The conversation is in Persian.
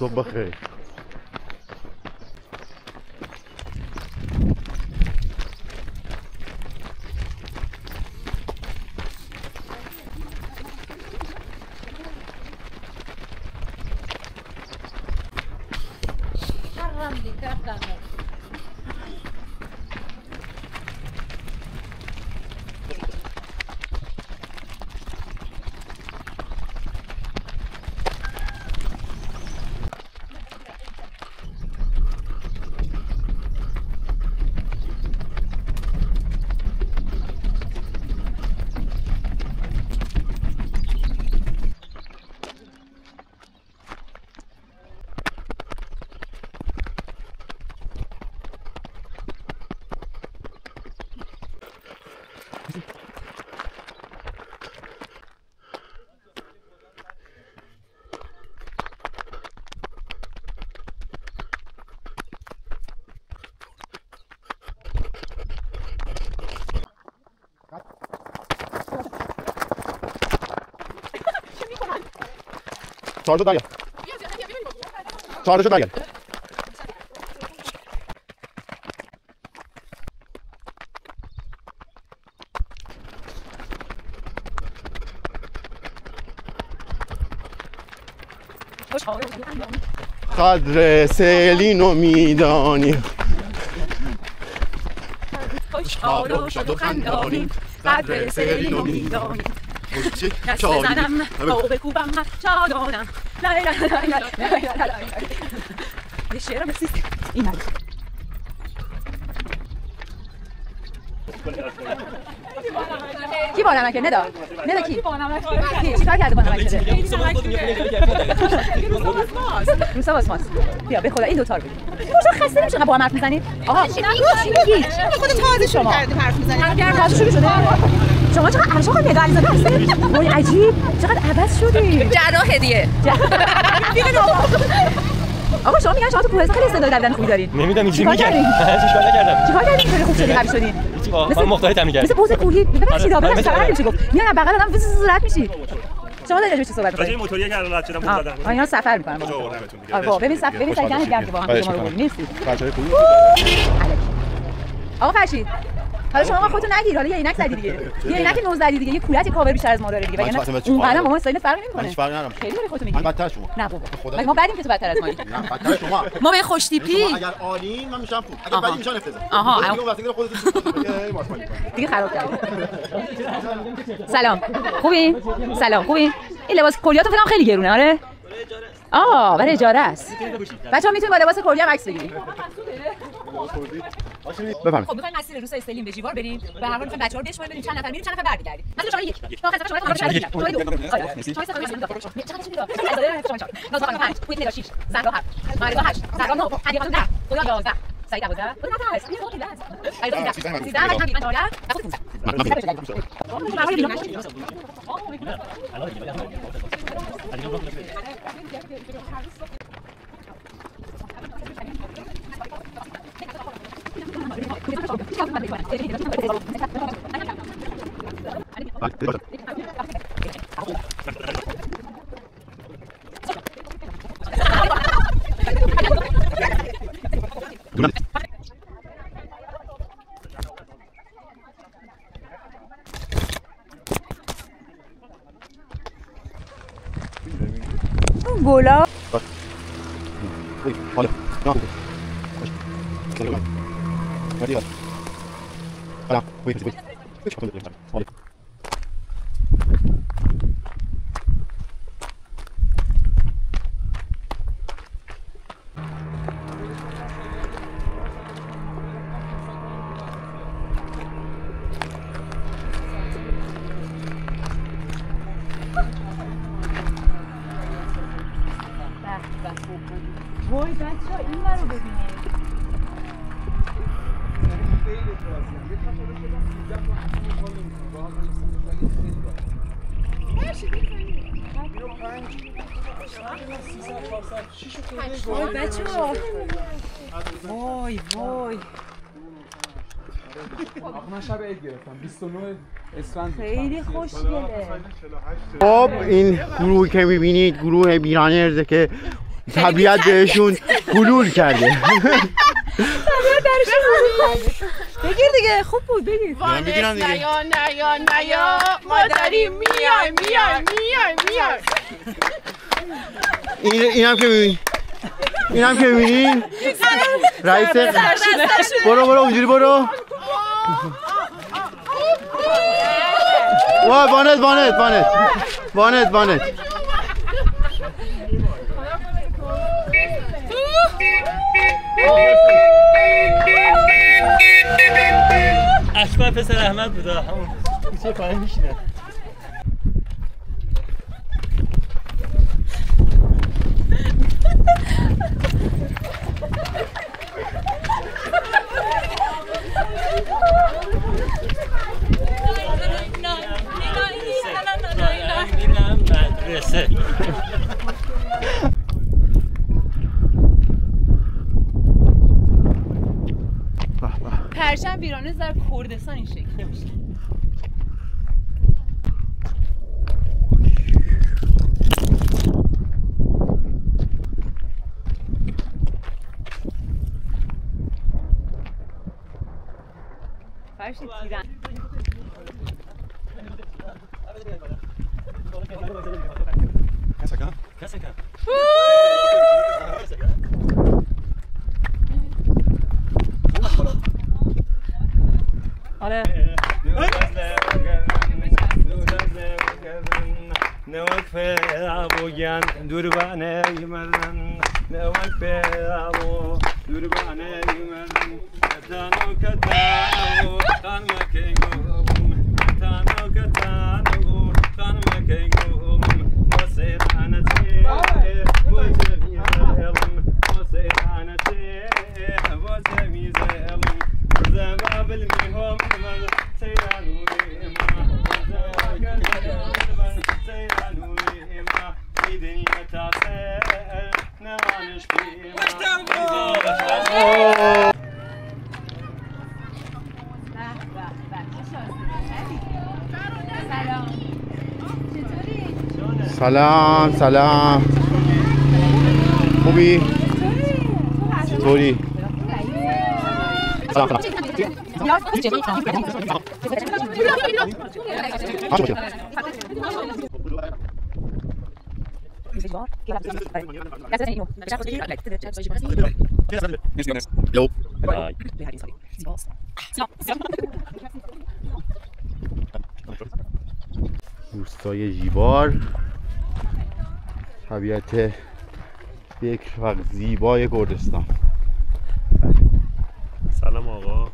صبح بخیر. چهارشو درگرد. چهارشو درگرد. قدر سیلینو میدانی. خوشحال و شاد و خندانی. قدر سیلینو میدانی. دست بزنم و بکوبم شادانم. لای لای لای لای لای لای. یه شعرم بسیست این هم کی بانمکه؟ ندا کی؟ چی کار کرده بانمکه؟ روسا واس ماست. بیا به خدا این دوتا رو بگید. تو خسته نمیشه با هم حرف میزنید؟ آها چی میگید؟ خود تازه شما حرف میزنید. تازه شروع شده. شما چقدر عشق خود نگاه علیزاده هستید؟ وای عجیب چقدر عبث شدی. جراح هدیه. آقا شما میگن شما تو کوهستان خیلی استعداد دویدن خوبی دارین. نمیدونم چی میگن. چیکار نکردم. چیکار کردین خیلی خوب شدی قوی شدین؟ مثل مختاری تمرین کردم. مثل بوز کوهی. ببخشید آبا سوار نمیشه گفت. میاد بغل آدم رد میشی. شما دارید چه صحبت می‌کنید؟ راجع موتوری که الان رد شدم بود زدم. اینا سفر می‌کنن. آقا ببین سعی گرم که با هم شما رو ببینید. مرسی. بچه‌های خوبی. آقا فرشید حالا شما خودتون نگیر، حالا یه عینک زدی دیگه. یه عینک نوز زدی دیگه، یه کولت کاور بیشتر از ما داره دیگه. وگرنه اونقدر ما استایل فرقی نمی‌کنه. هیچ فرقی نداره. خیلی داری خودتون میگی. من بدتر شما. نه بابا. مگه ما بدیم که تو بدتر از مایی؟ نه بدتر شما. ما به خوش تیپی. اگر عالی من میشم خوب. اگر بدی میشم افتضاح. آها. دیگه وقتی خودتون دیگه خراب کردی. سلام. خوبی؟ سلام. خوبی؟ این لباس کلیاتو فکرام خیلی گرونه آره؟ برای اجاره است. بچه‌ها میتونید با لباس کلی هم عکس بگیرید. بفرمایید. خب می‌خوایم مسیر روستا استلیم به جیوار بریم. به هر حال می‌خوایم بچه‌ها رو بشماریم ببینیم چند نفر میریم چند نفر برمیگردیم. مثلا شما یک. شما خدمت شما شما شما دو. شما سه زهرا 7 ماریا 8 زهرا 9 علیقا 10 خدا 11 سعید 12 خدا نفس این خودی لازم علیقا 13 من کمی من دارم گلا حالا نه حالا وای بچه‌ها این رو ببینید. وای بچه‌ها وای من شب عید گرفتم 29 اسفند خیلی خوشگله. خب این گروهی که میبینید گروه بیرانرزه که طبیعت بهشون حلول کرده. بگیر دیگه خوب بود بگیر. بگیرم دیگه. نیا ما داریم میایم. اینم که میبینی. رئیس برو اونجوری برو. وای بانت. اشباه پسر احمد بوده همون کوچه پایین میشینه. مدرسه پرچم ویرانه در کردستان این شکلی میشه. فرش تیرن. کسکن. آره. نوک ابوگن دوربانه یمرن نوک ابو دوربانه یمرن تانو کتانو تان مکنگو تانو کتانو تان مکنگو وسيد انا تي وزمي زلم وسيد انا تي وزمي زلم زما بالمهم سيرانو سلام خوبی؟ چطوری؟ سلام روستای ژیبار، طبیعت بکر و زیبای کردستان. سلام آقا.